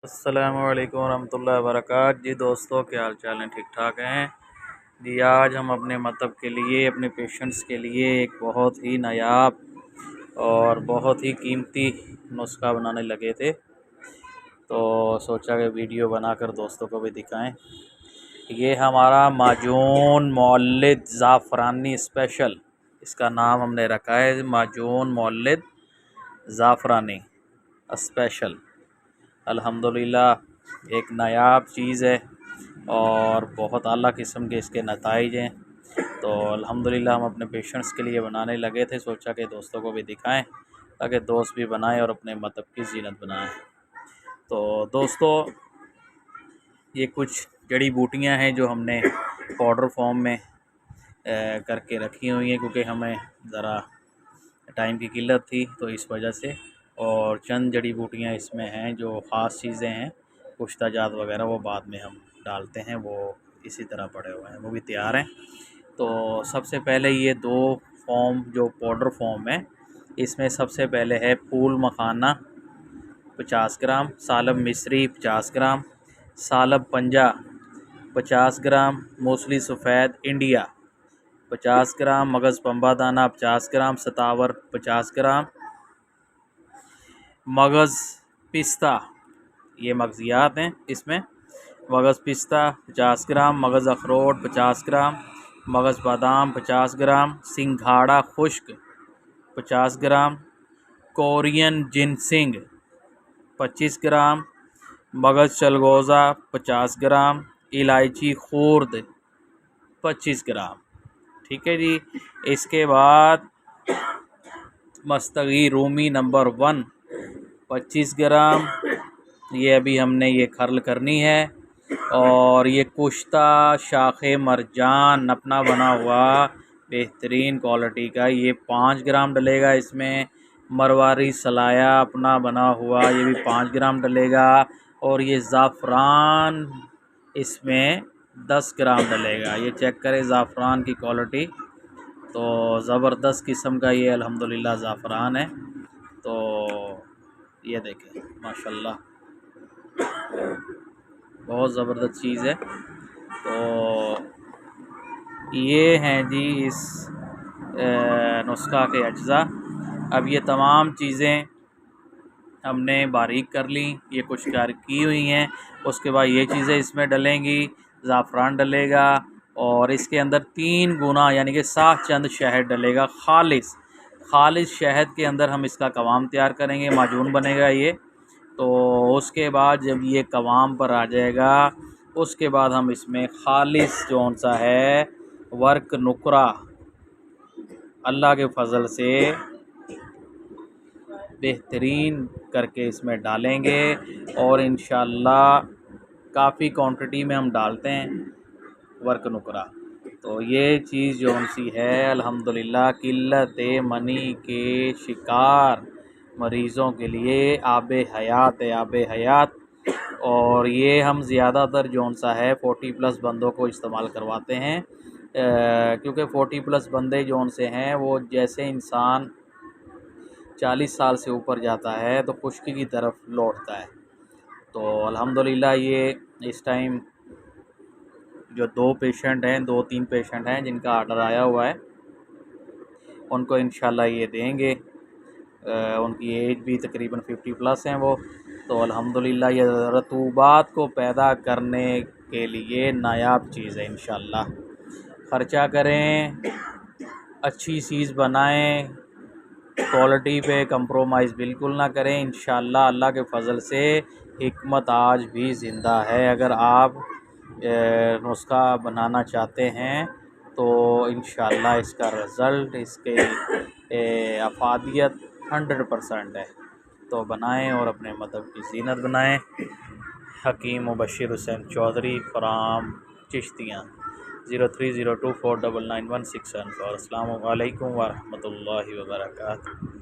अस्सलामुअलैकुम वरहमतुल्लाहि वबरकातुहू। जी दोस्तों, क्या हाल चाल हैं? ठीक ठाक हैं जी। आज हम अपने मतलब के लिए, अपने पेशेंट्स के लिए एक बहुत ही नायाब और बहुत ही कीमती नुस्खा बनाने लगे थे, तो सोचा कि वीडियो बनाकर दोस्तों को भी दिखाएं। ये हमारा माजून मौलिद ज़ाफ़रानी स्पेशल, इसका नाम हमने रखा है माजून मौलिद ज़ाफ़रानी स्पेशल। अल्हम्दुलिल्लाह एक नायाब चीज़ है और बहुत आला किस्म के इसके नताइज हैं। तो अल्हम्दुलिल्लाह हम अपने पेशेंट्स के लिए बनाने लगे थे, सोचा कि दोस्तों को भी दिखाएं ताकि दोस्त भी बनाएं और अपने मतलब की ज़ीनत बनाएं। तो दोस्तों, ये कुछ जड़ी बूटियां हैं जो हमने पाउडर फॉर्म में करके रखी हुई हैं, क्योंकि हमें ज़रा टाइम की किल्लत थी तो इस वजह से। और चंद जड़ी बूटियाँ इसमें हैं जो ख़ास चीज़ें हैं, कुश्ताजात वगैरह वो बाद में हम डालते हैं, वो इसी तरह पड़े हुए हैं, वो भी तैयार हैं। तो सबसे पहले ये दो फॉर्म जो पाउडर फॉर्म है, इसमें सबसे पहले है फूल मखाना 50 ग्राम, सालब मिस्री 50 ग्राम, सालब पंजा 50 ग्राम, मूसली सफ़ेद इंडिया 50 ग्राम, मगज़ पंबा दाना 50 ग्राम, सतावर 50 ग्राम, मगज़ पिस्ता, ये मगज़ियात हैं इसमें, मगज़ पिस्ता 50 ग्राम, मगज़ अखरोट 50 ग्राम, मगज़ बादाम 50 ग्राम, सिंघाड़ा खुश्क 50 ग्राम, कोरियन जिनसिंग 25 ग्राम, मगज़ चलगोज़ा 50 ग्राम, इलायची खूर्द 25 ग्राम। ठीक है जी। इसके बाद मस्तगी रूमी नंबर 1 25 ग्राम, ये अभी हमने ये खर्ल करनी है। और ये कुश्ता शाखे मरजान अपना बना हुआ बेहतरीन क्वालिटी का, ये 5 ग्राम डलेगा इसमें। मरवारी सलाया अपना बना हुआ, ये भी 5 ग्राम डलेगा। और ये ज़ाफ़रान इसमें 10 ग्राम डलेगा। ये चेक करें ज़ाफ़रान की क्वालिटी, तो ज़बरदस्त किस्म का ये अल्हम्दुलिल्लाह ज़ाफ़रान है। तो ये देखें माशाल्लाह, बहुत ज़बरदस्त चीज़ है। तो ये हैं जी इस नुस्खा के अज्जा। अब ये तमाम चीज़ें हमने बारीक कर ली, ये कुछ की हुई हैं। उसके बाद ये चीज़ें इसमें डलेंगी, ज़ाफ़रान डलेगा और इसके अंदर 3 गुना यानी कि 7 चंद शहद डलेगा। खालिस शहद के अंदर हम इसका कवाम तैयार करेंगे, माजून बनेगा ये। तो उसके बाद जब ये कवाम पर आ जाएगा, उसके बाद हम इसमें खालिस जौन सा है वर्क नुकरा अल्लाह के फ़ज़ल से बेहतरीन करके इसमें डालेंगे। और इंशाअल्लाह काफ़ी क्वांटिटी में हम डालते हैं वर्क नुकरा। तो ये चीज़ जौन सी है अल्हम्दुलिल्लाह किल्लत मनी के शिकार मरीज़ों के लिए आबे हयात है, आबे हयात। और ये हम ज़्यादातर जौन सा है 40+ बंदों को इस्तेमाल करवाते हैं, क्योंकि 40+ बंदे जौन से हैं वो जैसे इंसान 40 साल से ऊपर जाता है तो खुश्की की तरफ लौटता है। तो अल्हम्दुलिल्लाह ये इस टाइम जो 2-3 पेशेंट हैं जिनका आर्डर आया हुआ है, उनको इंशाल्लाह ये देंगे। उनकी एज भी तकरीबन 50+ हैं वो। तो अल्हम्दुलिल्लाह ये रतूबात को पैदा करने के लिए नायाब चीज़ है। इंशाल्लाह ख़र्चा करें, अच्छी चीज़ बनाएं, क्वालिटी पे कंप्रोमाइज़ बिल्कुल ना करें। इंशाल्लाह अल्लाह के फ़ज़ल से हिकमत आज भी ज़िंदा है। अगर आप नुस्खा बनाना चाहते हैं तो इंशाल्लाह इसका रिज़ल्ट, इसके अफादियत 100% है। तो बनाएं और अपने मदद की ज़ीनत बनाएं। हकीम मुबश्शिर हुसैन चौधरी फ्राम चिश्तियाँ 0302499164। अस्सलामु अलैकुम वरहमतुल्लाहि वबरकातुहू।